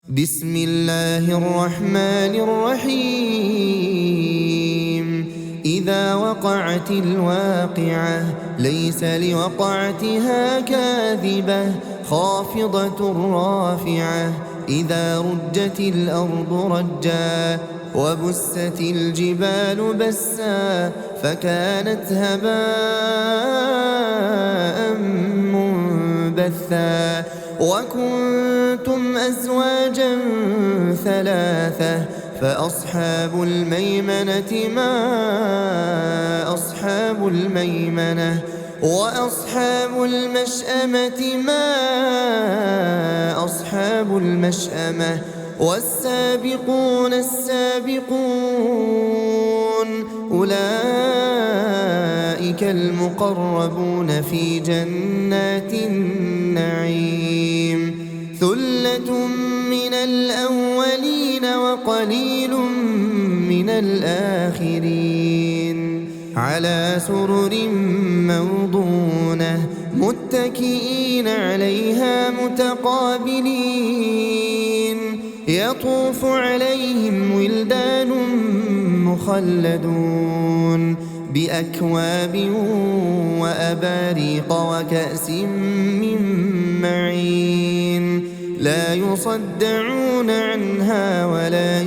بسم الله الرحمن الرحيم. إذا وقعت الواقعة ليس لوقعتها كاذبة خافضة رافعة. إذا رجت الأرض رجا وبست الجبال بسا فكانت هباء منبثا. وكنتم أزواجا ثلاثة فأصحاب الميمنة ما أصحاب الميمنة وأصحاب المشأمة ما أصحاب المشأمة. والسابقون السابقون أولئك المقربون في جنات النعيم. ثلة من الأولين وقليل من الآخرين. على سرر موضونة متكئين عليها متقابلين. يطوف عليهم ولدان مخلدون بأكواب وأباريق وكأس من معين. لا يصدعون عنها ولا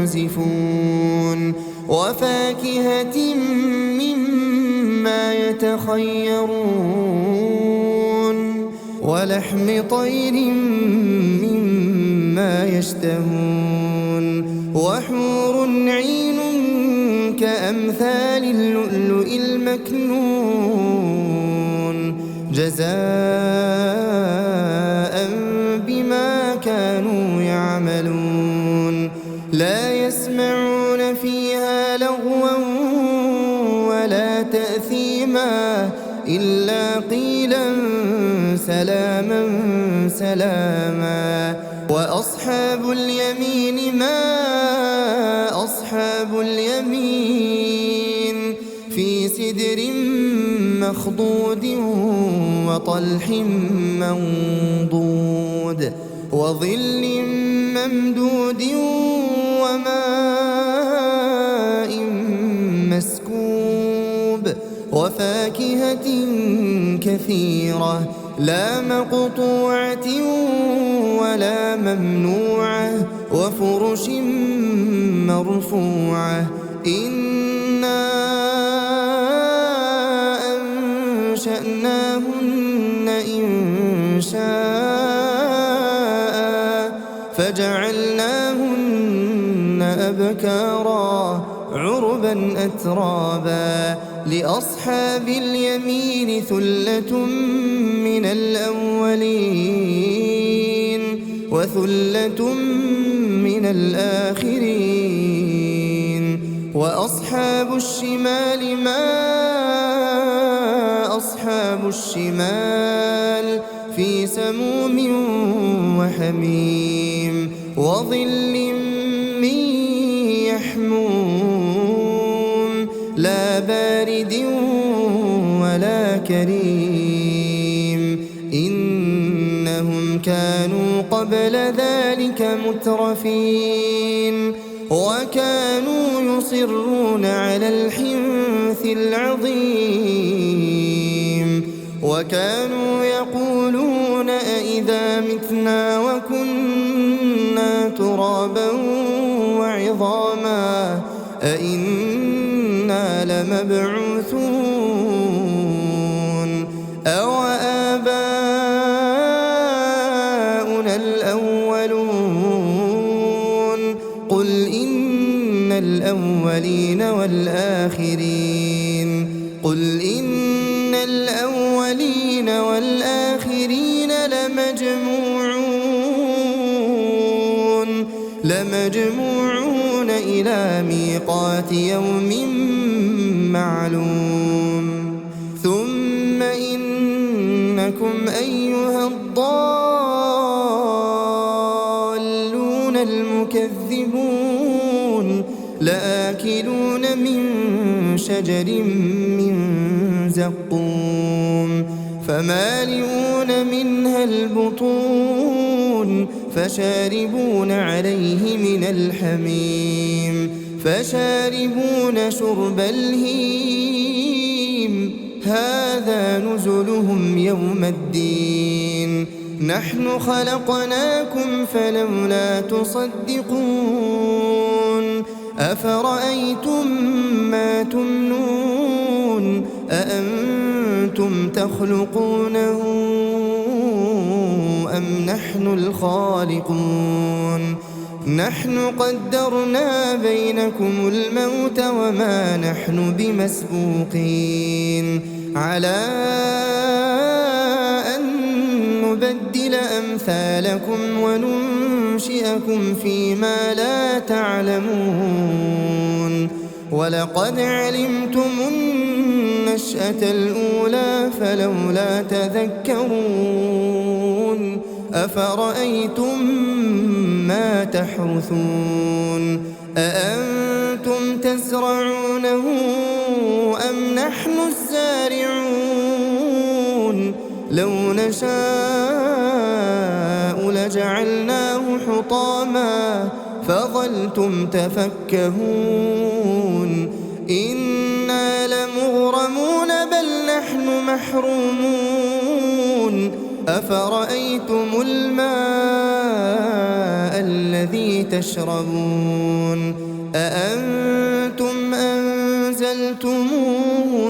ينزفون. وفاكهة مما يتخيرون ولحم طير مما يشتهون. وحور عين كأمثال اللؤلؤ المكنون جزاء بما كانوا يعملون. لا يسمعون فيها لغوا ولا تأثيما إلا قيلا سلاما سلاما. وأصحاب اليمين ما أصحاب اليمين. في سدر مخضود وطلح منضود وظل ممدود وماء مسكوب. وفاكهة كثيرة لا مقطوعة ولا ممنوعة. وفرش مرفوعة. إنا أنشأناهن إنشاء فجعلناهن أبكارا عربا أترابا. لأصحاب اليمين ثلة من الأولين وثلة من الآخرين. وأصحاب الشمال ما أصحاب الشمال. في سموم وحميم وظل من يحموم لا بارد ولا كريم. إنهم كانوا قبل ذلك مترفين وكانوا يصرون على الحنث العظيم. وكانوا يقولون أئذا متنا وكنا ترابا وعظاما أئنا لمبعوثون أو آباؤنا الأولون. قل إن الأولين والآخرين. قل إن الأولين والآخرين لمجموعون إلى ميقات يوم معلوم. ثم إنكم أيها الضالون المكذبون لآكلون من شجر من زقوم فمالئون منها البطون فشاربون عليه من الحميم فشاربون شرب الهيم هذا نزلهم يوم الدين نحن خلقناكم فلولا تصدقون أفرأيتم ما تمنون أأنتم تخلقونه أم نحن الخالقون نحن قدرنا بينكم الموت وما نحن بمسبوقين على أن نبدل أمثالكم وننشئكم فيما لا تعلمون ولقد علمتم النشأة الأولى فلولا تذكرون أفرأيتم ما تحرثون أأنتم تزرعونه أم نحن الزارعون لو نشاء لجعلناه حطاما فظلتم تفكهون إنا لمغرمون بل نحن محرومون أفرأيتم الماء الذي تشربون أأنتم أنزلتموه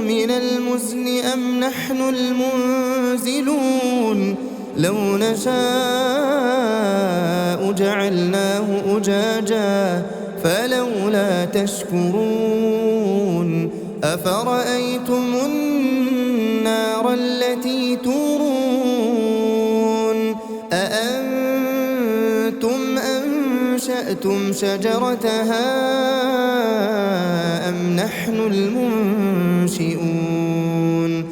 من المزن أم نحن المنزلون لو نشاء جعلناه أجاجا فلولا تشكرون أفرأيتم النار التي تورون أأنتم أنشأتم شجرتها أم نحن المنشئون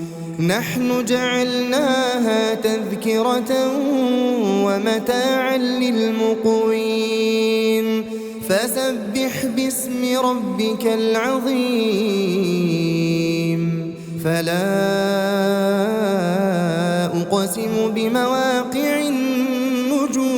نحن جعلناها تذكرة ومتاعا للمقوين فسبح باسم ربك العظيم فلا أقسم بمواقع النجوم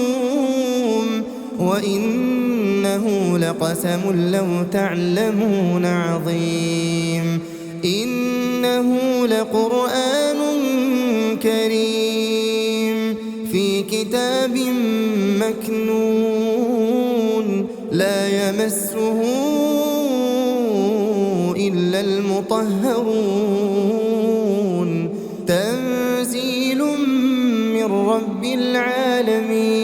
وإنه لقسم لو تعلمون عظيم إنه لقرآن كريم في كتاب مكنون لا يمسه إلا المطهرون تنزيل من رب العالمين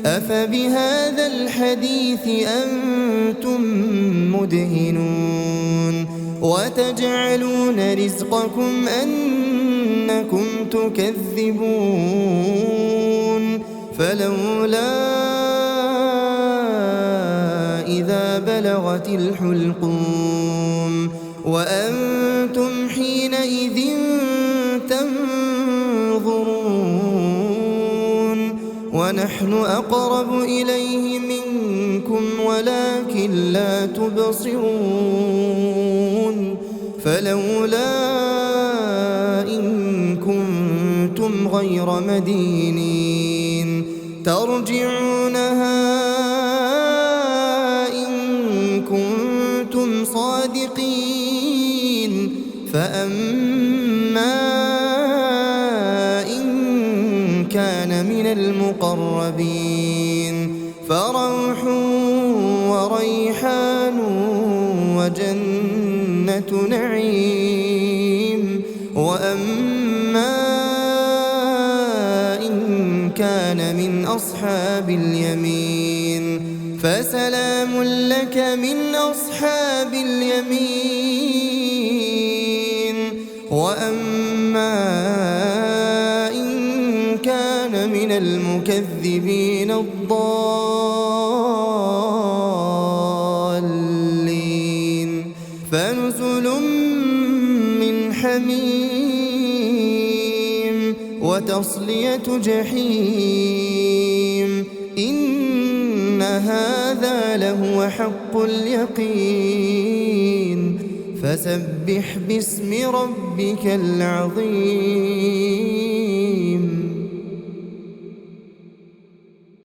أفبهذا الحديث أنتم مدهنون وتجعلون رزقكم أنكم تكذبون فلولا إذا بلغت الحلقوم وأنتم حينئذ تنظرون ونحن أقرب إليه منكم ولكن لا تبصرون فلولا إن كنتم غير مدينين ترجعونها إن كنتم صادقين فأما إن كان من المقربين فروح وريحان وجنة نعيم وأما إن كان من أصحاب اليمين فسلام لك من أصحاب اليمين وأما إن كان من المكذبين الضالين فنزل من حميم وتصلية جحيم إن هذا لهو حق اليقين فسبح باسم ربك العظيم